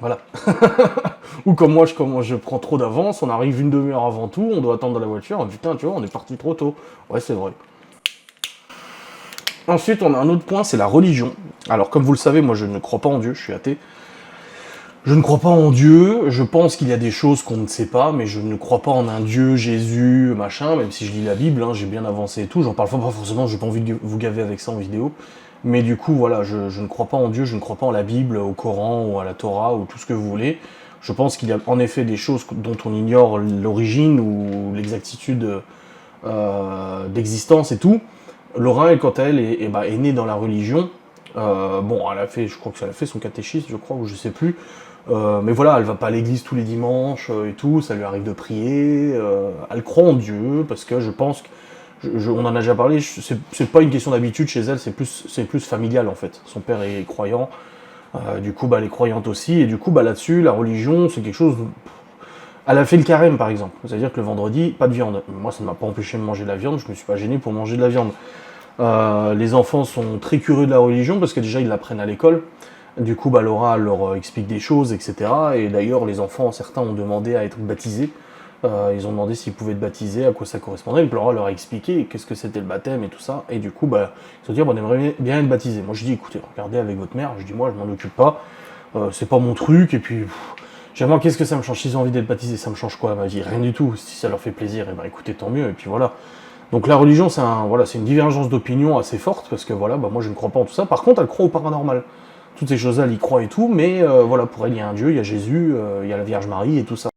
Voilà. Ou comme moi, je prends trop d'avance, on arrive une demi-heure avant tout, on doit attendre dans la voiture, putain, tu vois, on est parti trop tôt. Ouais, c'est vrai. Ensuite, on a un autre point, c'est la religion. Alors, comme vous le savez, moi, je ne crois pas en Dieu, je suis athée. Je ne crois pas en Dieu, je pense qu'il y a des choses qu'on ne sait pas, mais je ne crois pas en un Dieu, Jésus, machin, même si je lis la Bible, hein, j'ai bien avancé et tout, j'en parle pas forcément, j'ai pas envie de vous gaver avec ça en vidéo, mais du coup, voilà, je ne crois pas en Dieu, je ne crois pas en la Bible, au Coran, ou à la Torah, ou tout ce que vous voulez. Je pense qu'il y a en effet des choses dont on ignore l'origine ou l'exactitude d'existence et tout. Laura, elle, quand elle est née dans la religion, bon, elle a fait, je crois que ça a fait son catéchisme, je crois, ou je sais plus. Mais voilà, elle va pas à l'église tous les dimanches et tout, ça lui arrive de prier. Elle croit en Dieu, parce que je pense que, on en a déjà parlé, c'est pas une question d'habitude chez elle, c'est plus familial en fait. Son père est croyant, du coup, bah, elle est croyante aussi, et du coup, bah, là-dessus, la religion, c'est quelque chose. Elle a fait le carême par exemple, c'est-à-dire que le vendredi, pas de viande. Moi, ça ne m'a pas empêché de manger de la viande, je me suis pas gêné pour manger de la viande. Les enfants sont très curieux de la religion parce que déjà ils l'apprennent à l'école. Du coup, bah, Laura leur explique des choses, etc. Et d'ailleurs, les enfants, certains ont demandé à être baptisés. Ils ont demandé s'ils pouvaient être baptisés, à quoi ça correspondait. Et puis Laura leur a expliqué qu'est-ce que c'était le baptême et tout ça. Et du coup, bah, ils ont dit, bah, on aimerait bien être baptisés. Moi, je dis, écoutez, regardez avec votre mère. Je dis, moi, je m'en occupe pas. C'est pas mon truc. Et puis, moi, qu'est-ce que ça me change? S'ils ont envie d'être baptisés, ça me change quoi à ma vie? Rien du tout. Si ça leur fait plaisir, et bah, écoutez, tant mieux. Et puis voilà. Donc la religion, c'est une divergence d'opinion assez forte, parce que voilà, bah, moi je ne crois pas en tout ça. Par contre, elle croit au paranormal. Toutes ces choses-là, elle y croit et tout, mais voilà, pour elle, il y a un Dieu, il y a Jésus, il y a la Vierge Marie et tout ça.